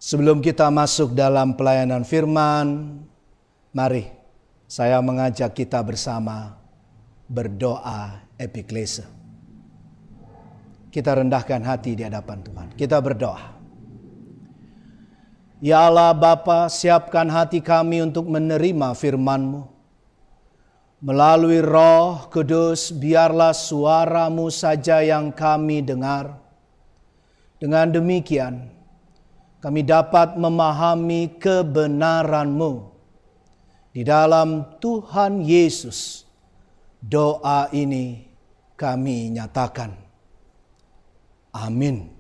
Sebelum kita masuk dalam pelayanan firman, mari saya mengajak kita bersama berdoa epiklese. Kita rendahkan hati di hadapan Tuhan. Kita berdoa. Ya Allah Bapa, siapkan hati kami untuk menerima firman-Mu. Melalui Roh Kudus, biarlah suara-Mu saja yang kami dengar. Dengan demikian, kami dapat memahami kebenaran-Mu. Di dalam Tuhan Yesus, doa ini kami nyatakan. Amin.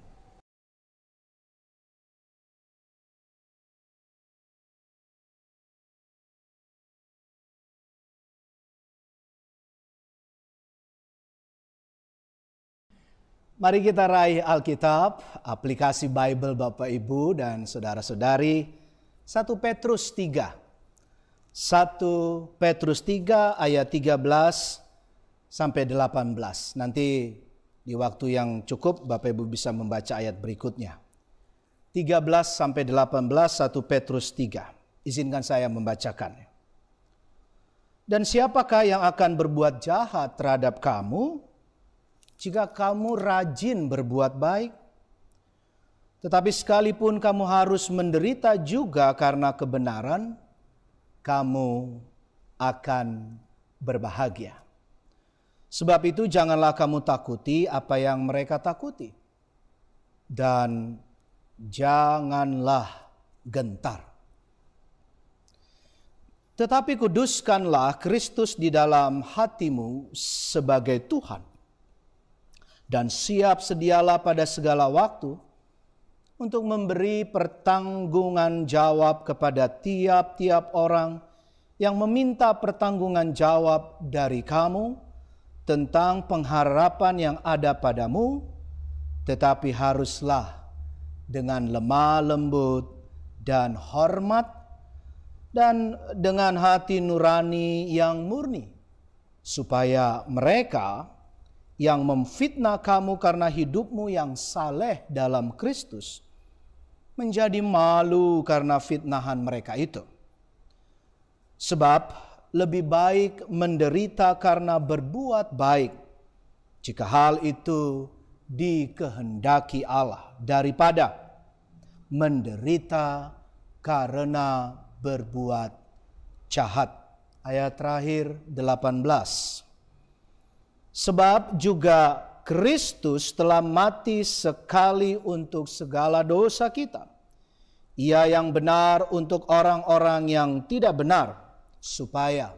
Mari kita raih Alkitab, aplikasi Bible Bapak Ibu dan saudara-saudari, 1 Petrus 3. 1 Petrus 3 ayat 13 sampai 18. Nanti di waktu yang cukup Bapak Ibu bisa membaca ayat berikutnya. 13 sampai 18 1 Petrus 3. Izinkan saya membacakannya. Dan siapakah yang akan berbuat jahat terhadap kamu jika kamu rajin berbuat baik? Tetapi sekalipun kamu harus menderita juga karena kebenaran, kamu akan berbahagia. Sebab itu janganlah kamu takuti apa yang mereka takuti. Dan janganlah gentar. Tetapi kuduskanlah Kristus di dalam hatimu sebagai Tuhan. Dan siap sedialah pada segala waktu untuk memberi pertanggungan jawab kepada tiap-tiap orang yang meminta pertanggungan jawab dari kamu tentang pengharapan yang ada padamu, tetapi haruslah dengan lemah lembut dan hormat dan dengan hati nurani yang murni, supaya mereka yang memfitnah kamu karena hidupmu yang saleh dalam Kristus menjadi malu karena fitnahan mereka itu. Sebab lebih baik menderita karena berbuat baik, jika hal itu dikehendaki Allah, daripada menderita karena berbuat jahat. Ayat terakhir 18. Sebab juga Kristus telah mati sekali untuk segala dosa kita. Ia yang benar untuk orang-orang yang tidak benar, supaya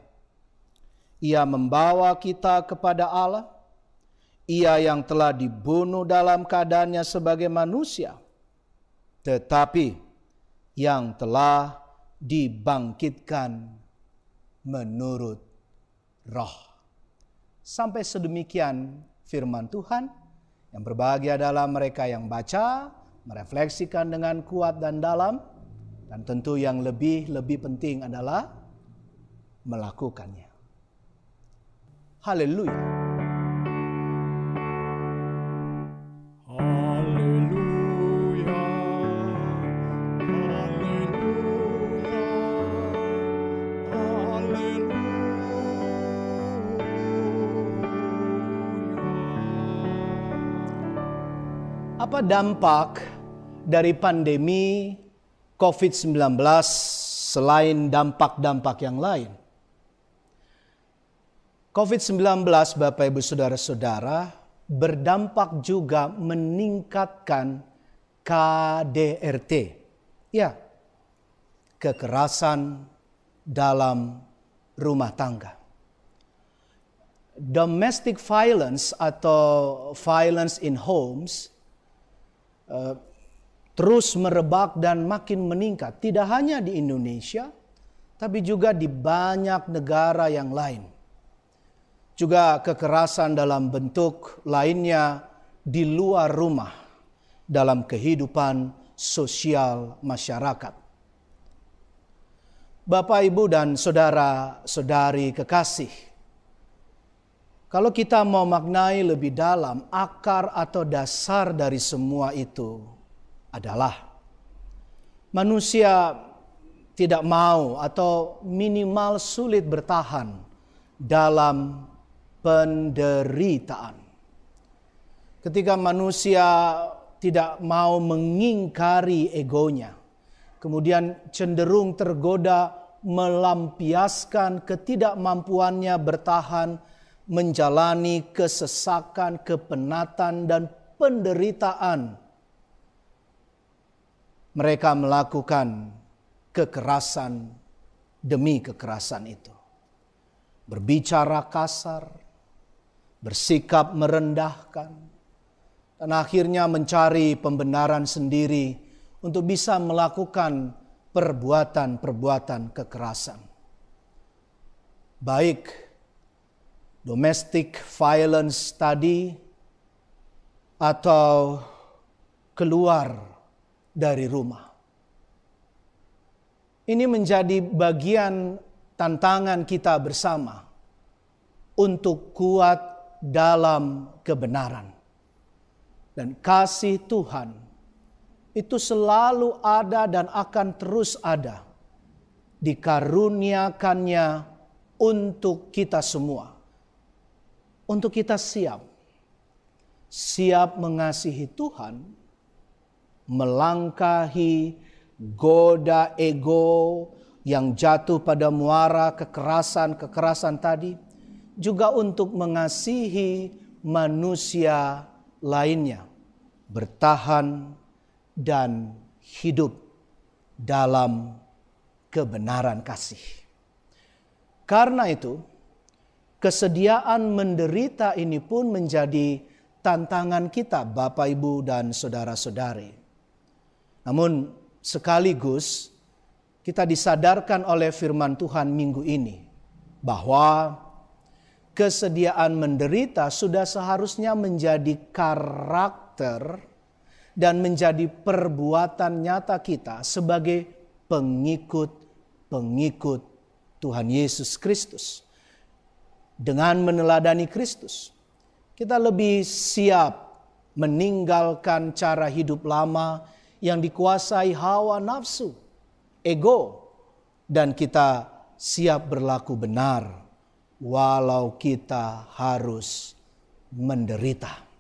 Ia membawa kita kepada Allah. Ia yang telah dibunuh dalam keadaannya sebagai manusia, tetapi yang telah dibangkitkan menurut Roh. Sampai sedemikian firman Tuhan. Yang berbahagia adalah mereka yang baca, merefleksikan dengan kuat dan dalam, dan tentu yang lebih penting adalah melakukannya. Haleluya. Apa dampak dari pandemi COVID-19 selain dampak-dampak yang lain? COVID-19, Bapak Ibu Saudara-saudara, berdampak juga meningkatkan KDRT. Ya, kekerasan dalam rumah tangga. Domestic violence atau violence in homes terus merebak dan makin meningkat. Tidak hanya di Indonesia, tapi juga di banyak negara yang lain. Juga kekerasan dalam bentuk lainnya di luar rumah, dalam kehidupan sosial masyarakat. Bapak, Ibu, dan saudara-saudari kekasih, kalau kita mau maknai lebih dalam, akar atau dasar dari semua itu adalah manusia tidak mau atau minimal sulit bertahan dalam penderitaan. Ketika manusia tidak mau mengingkari egonya, kemudian cenderung tergoda melampiaskan ketidakmampuannya bertahan, menjalani kesesakan, kepenatan, dan penderitaan. Mereka melakukan kekerasan demi kekerasan itu. Berbicara kasar, bersikap merendahkan, dan akhirnya mencari pembenaran sendiri untuk bisa melakukan perbuatan-perbuatan kekerasan. Baik domestic violence tadi atau keluar dari rumah. Ini menjadi bagian tantangan kita bersama untuk kuat dalam kebenaran. Dan kasih Tuhan itu selalu ada dan akan terus ada. Dikaruniakannya untuk kita semua. Untuk kita siap. Siap mengasihi Tuhan, melangkahi goda ego yang jatuh pada muara kekerasan tadi, juga untuk mengasihi manusia lainnya, bertahan dan hidup dalam kebenaran kasih. Karena itu, kesediaan menderita ini pun menjadi tantangan kita, Bapak, Ibu, dan saudara-saudari. Namun sekaligus kita disadarkan oleh firman Tuhan minggu ini bahwa kesediaan menderita sudah seharusnya menjadi karakter dan menjadi perbuatan nyata kita sebagai pengikut Tuhan Yesus Kristus. Dengan meneladani Kristus, kita lebih siap meninggalkan cara hidup lama yang dikuasai hawa nafsu, ego, dan kita siap berlaku benar walau kita harus menderita.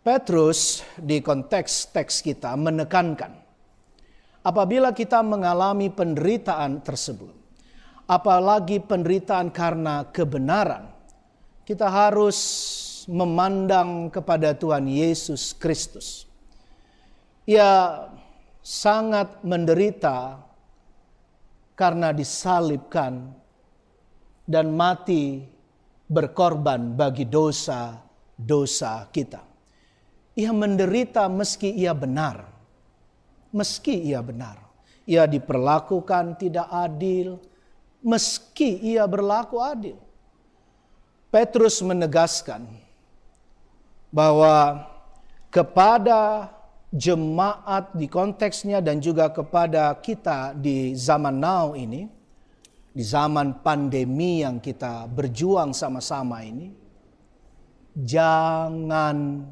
Petrus di konteks teks kita menekankan, apabila kita mengalami penderitaan tersebut, apalagi penderitaan karena kebenaran, kita harus memandang kepada Tuhan Yesus Kristus. Ia sangat menderita karena disalibkan dan mati berkorban bagi dosa-dosa kita. Ia menderita meski ia benar. Meski ia benar. Ia diperlakukan tidak adil, meski ia berlaku adil. Petrus menegaskan bahwa kepada jemaat di konteksnya dan juga kepada kita di zaman now ini, di zaman pandemi yang kita berjuang sama-sama ini, jangan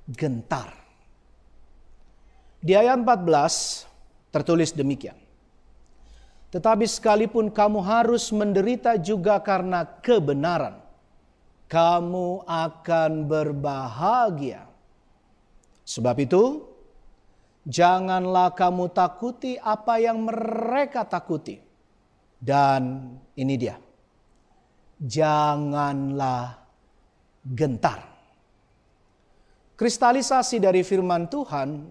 gentar. Di ayat 14 tertulis demikian. Tetapi sekalipun kamu harus menderita juga karena kebenaran, kamu akan berbahagia. Sebab itu, janganlah kamu takuti apa yang mereka takuti. Dan ini dia, janganlah gentar. Kristalisasi dari firman Tuhan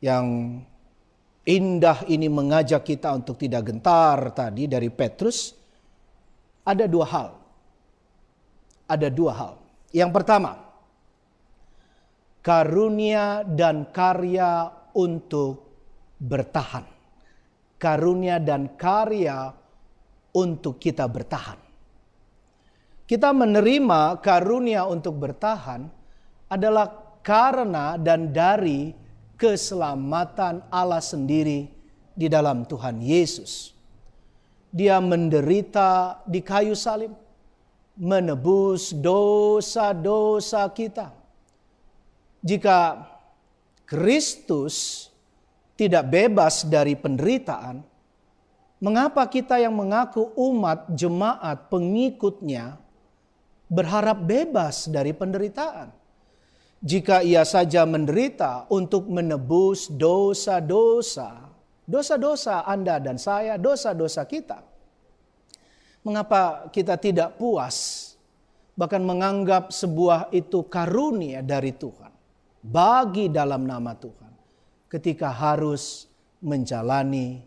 yang indah ini mengajak kita untuk tidak gentar tadi dari Petrus, ada dua hal. Ada dua hal. Yang pertama, karunia dan karya untuk bertahan. Karunia dan karya untuk kita bertahan. Kita menerima karunia untuk bertahan adalah karena dan dari keselamatan Allah sendiri di dalam Tuhan Yesus. Dia menderita di kayu salib, menebus dosa-dosa kita. Jika Kristus tidak bebas dari penderitaan, mengapa kita yang mengaku umat, jemaat, pengikutnya berharap bebas dari penderitaan? Jika ia saja menderita untuk menebus dosa-dosa Anda dan saya, dosa-dosa kita. Mengapa kita tidak puas, bahkan menganggap sebuah itu karunia dari Tuhan, bagi dalam nama Tuhan, ketika harus menjalani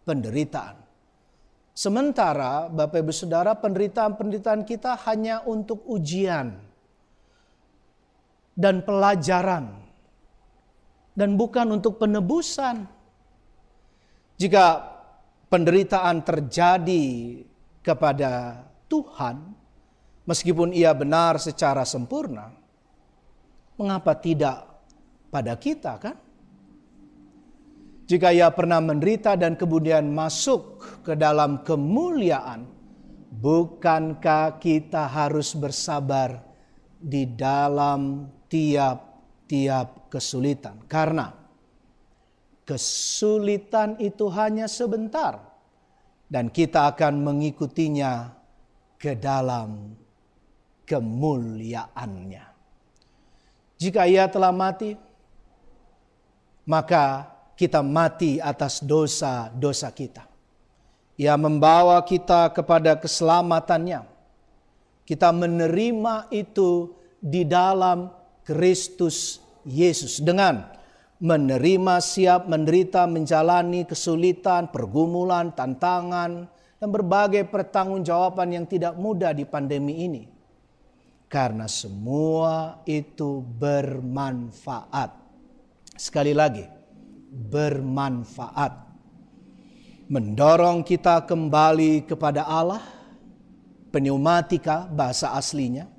penderitaan. Sementara Bapak Ibu Saudara, penderitaan-penderitaan kita hanya untuk ujian dan pelajaran, dan bukan untuk penebusan. Jika penderitaan terjadi kepada Tuhan, meskipun ia benar secara sempurna, mengapa tidak pada kita, kan? Jika ia pernah menderita dan kemudian masuk ke dalam kemuliaan, bukankah kita harus bersabar di dalam tiap-tiap kesulitan? Karena kesulitan itu hanya sebentar, dan kita akan mengikutinya ke dalam kemuliaannya. Jika ia telah mati, maka kita mati atas dosa-dosa kita. Ia membawa kita kepada keselamatannya. Kita menerima itu di dalam Kristus Yesus. Dengan menerima, siap menderita, menjalani kesulitan, pergumulan, tantangan, dan berbagai pertanggungjawaban yang tidak mudah di pandemi ini. Karena semua itu bermanfaat. Sekali lagi, bermanfaat. Mendorong kita kembali kepada Allah, pneumatika bahasa aslinya,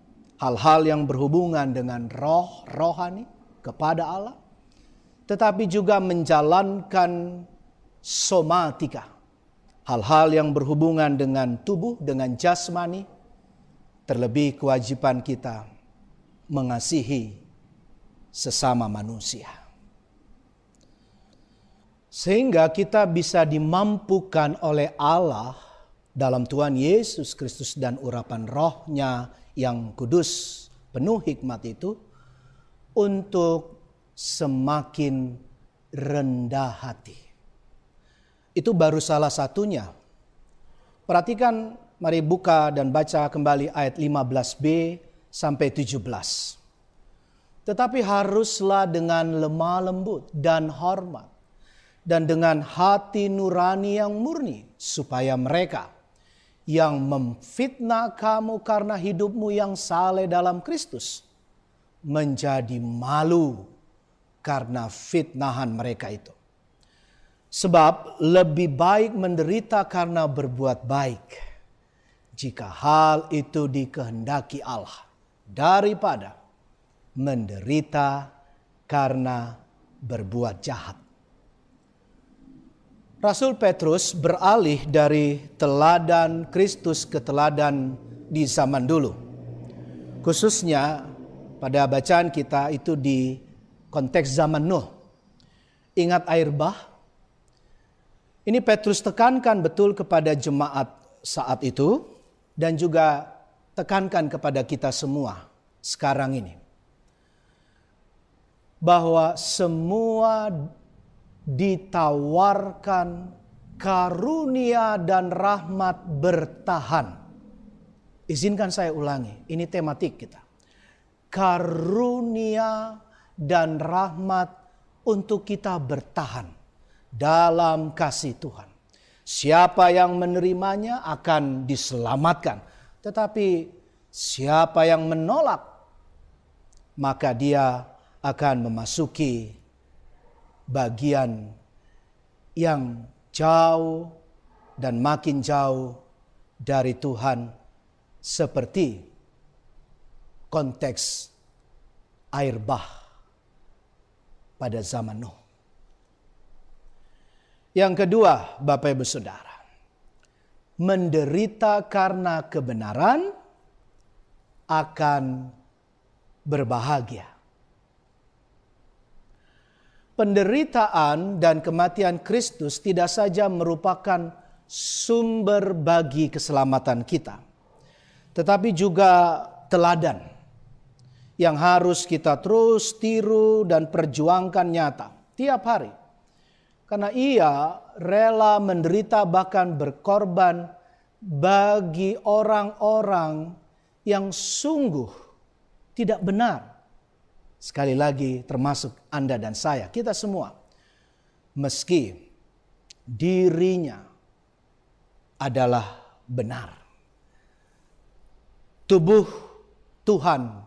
hal-hal yang berhubungan dengan rohani kepada Allah, tetapi juga menjalankan somatika, hal-hal yang berhubungan dengan tubuh, dengan jasmani, terlebih kewajiban kita mengasihi sesama manusia. Sehingga kita bisa dimampukan oleh Allah dalam Tuhan Yesus Kristus dan urapan rohnya yang kudus, penuh hikmat itu, untuk semakin rendah hati. Itu baru salah satunya. Perhatikan, mari buka dan baca kembali ayat 15b sampai 17. Tetapi haruslah dengan lemah lembut dan hormat, dan dengan hati nurani yang murni, supaya mereka yang memfitnah kamu karena hidupmu yang saleh dalam Kristus menjadi malu karena fitnahan mereka itu. Sebab lebih baik menderita karena berbuat baik, jika hal itu dikehendaki Allah, daripada menderita karena berbuat jahat. Rasul Petrus beralih dari teladan Kristus ke teladan di zaman dulu. Khususnya pada bacaan kita itu di konteks zaman Nuh. Ingat air bah? Ini Petrus tekankan betul kepada jemaat saat itu, dan juga tekankan kepada kita semua sekarang ini. Bahwa semua ditawarkan karunia dan rahmat bertahan. Izinkan saya ulangi, ini tematik kita. Karunia dan rahmat untuk kita bertahan dalam kasih Tuhan. Siapa yang menerimanya akan diselamatkan. Tetapi siapa yang menolak, maka dia akan memasuki bagian yang jauh dan makin jauh dari Tuhan, seperti konteks air bah pada zaman Nuh. Yang kedua, Bapak Ibu Saudara, menderita karena kebenaran akan berbahagia. penderitaan dan kematian Kristus tidak saja merupakan sumber bagi keselamatan kita, tetapi juga teladan yang harus kita terus tiru dan perjuangkan nyata tiap hari. Karena ia rela menderita bahkan berkorban bagi orang-orang yang sungguh tidak benar. Sekali lagi termasuk Anda dan saya, kita semua. Meski dirinya adalah benar. Tubuh Tuhan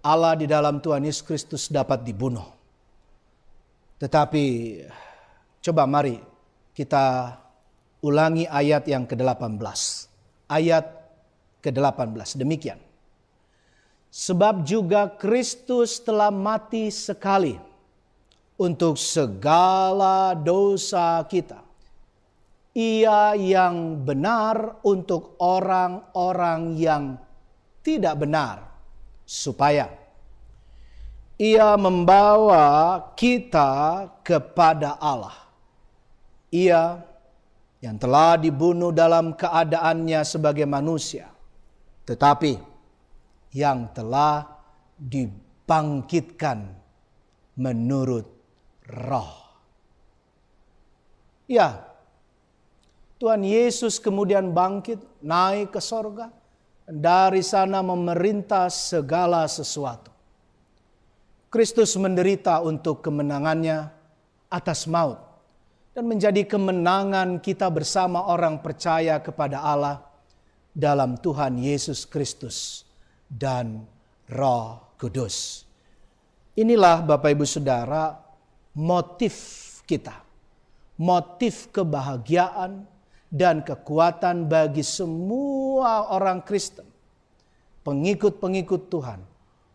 Allah di dalam Tuhan Yesus Kristus dapat dibunuh. Tetapi coba mari kita ulangi ayat yang ke-18. Ayat ke-18 demikian. Sebab juga Kristus telah mati sekali untuk segala dosa kita. Ia yang benar untuk orang-orang yang tidak benar, supaya ia membawa kita kepada Allah. Ia yang telah dibunuh dalam keadaannya sebagai manusia, tetapi yang telah dibangkitkan menurut Roh. Ya, Tuhan Yesus kemudian bangkit, naik ke sorga, dan dari sana memerintah segala sesuatu. Kristus menderita untuk kemenangannya atas maut dan menjadi kemenangan kita bersama orang percaya kepada Allah dalam Tuhan Yesus Kristus dan Roh Kudus. Inilah Bapak Ibu Saudara motif kita, motif kebahagiaan dan kekuatan bagi semua orang Kristen, pengikut-pengikut Tuhan.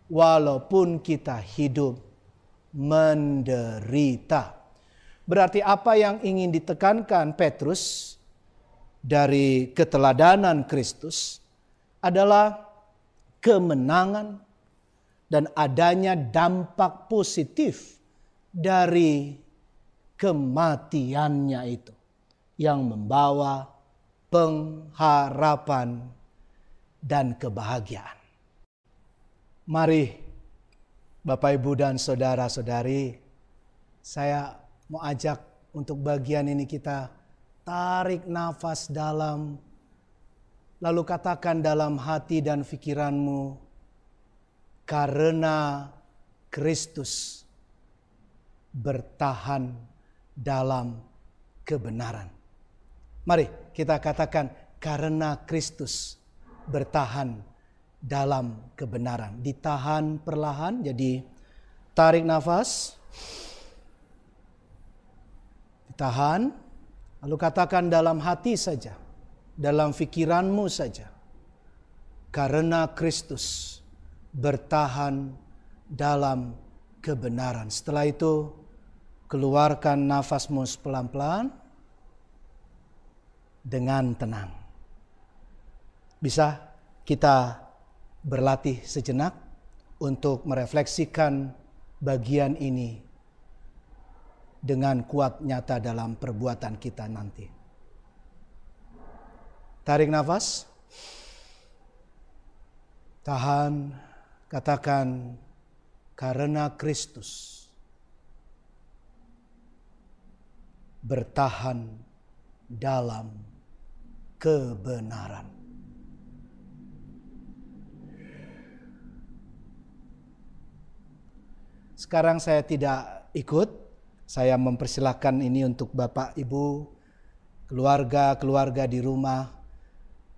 Walaupun kita hidup menderita. Berarti apa yang ingin ditekankan Petrus dari keteladanan Kristus adalah kemenangan dan adanya dampak positif dari kematiannya itu, yang membawa pengharapan dan kebahagiaan. Mari Bapak Ibu dan saudara-saudari, saya mau ajak untuk bagian ini kita tarik nafas dalam, lalu katakan dalam hati dan pikiranmu, karena Kristus bertahan dalam kebenaran. Mari kita katakan, karena Kristus bertahan dalam kebenaran. Ditahan perlahan, jadi tarik nafas, ditahan, lalu katakan dalam hati saja, dalam pikiranmu saja, karena Kristus bertahan dalam kebenaran. Setelah itu keluarkan nafasmu pelan-pelan dengan tenang. Bisa kita berlatih sejenak untuk merefleksikan bagian ini dengan kuat nyata dalam perbuatan kita nanti. Tarik nafas. Tahan. Katakan, karena Kristus bertahan dalam kebenaran. Sekarang saya tidak ikut, saya mempersilahkan ini untuk Bapak, Ibu, keluarga-keluarga di rumah,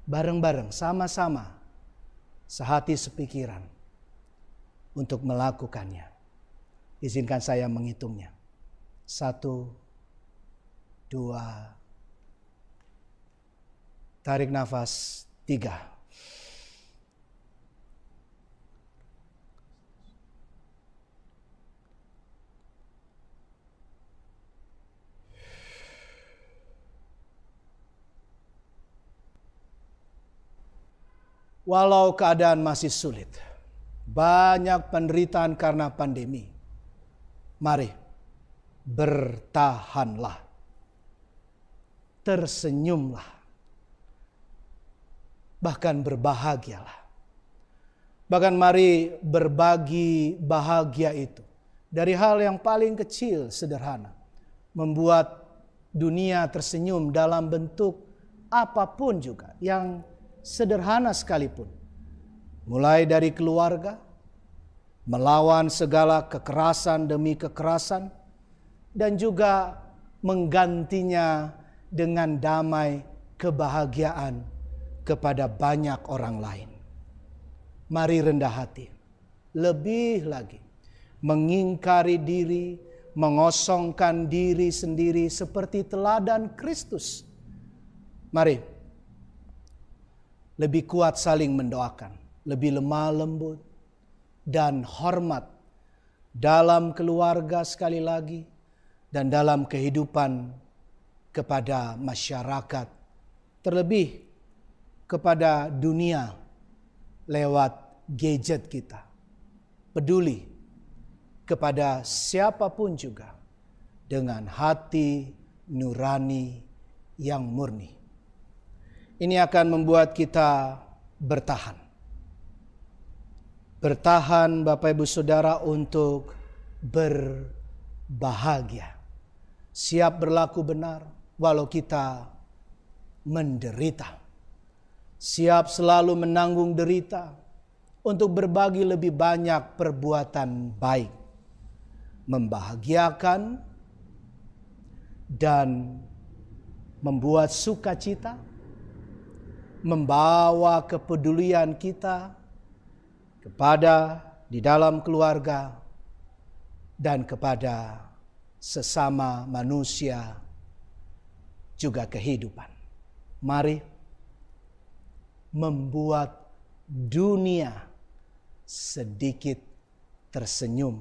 bareng-bareng, sama-sama, sehati sepikiran untuk melakukannya. Izinkan saya menghitungnya. 1, 2, tarik nafas, 3. Walau keadaan masih sulit, banyak penderitaan karena pandemi, mari bertahanlah, tersenyumlah, bahkan berbahagialah. Bahkan mari berbagi bahagia itu dari hal yang paling kecil, sederhana, membuat dunia tersenyum dalam bentuk apapun juga, yang sederhana sekalipun. Mulai dari keluarga, melawan segala kekerasan demi kekerasan, dan juga menggantinya dengan damai kebahagiaan kepada banyak orang lain. Mari rendah hati, lebih lagi mengingkari diri, mengosongkan diri sendiri seperti teladan Kristus. Mari lebih kuat saling mendoakan, lebih lemah lembut dan hormat dalam keluarga sekali lagi, dan dalam kehidupan kepada masyarakat, terlebih kepada dunia lewat gadget kita. Peduli kepada siapapun juga dengan hati nurani yang murni. Ini akan membuat kita bertahan. Bertahan Bapak Ibu Saudara untuk berbahagia. Siap berlaku benar walau kita menderita. Siap selalu menanggung derita untuk berbagi lebih banyak perbuatan baik. Membahagiakan dan membuat sukacita. Membawa kepedulian kita kepada di dalam keluarga dan kepada sesama manusia, juga kehidupan. Mari membuat dunia sedikit tersenyum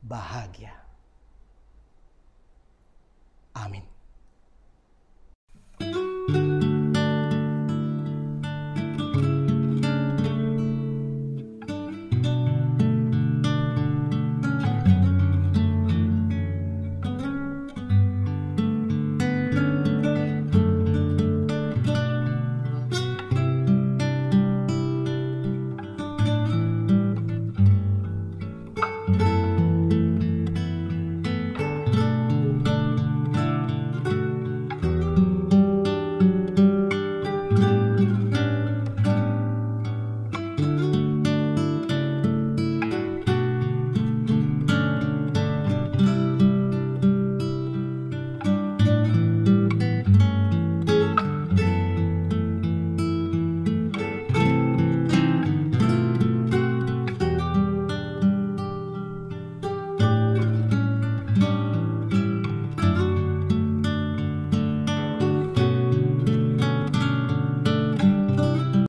bahagia. Amin.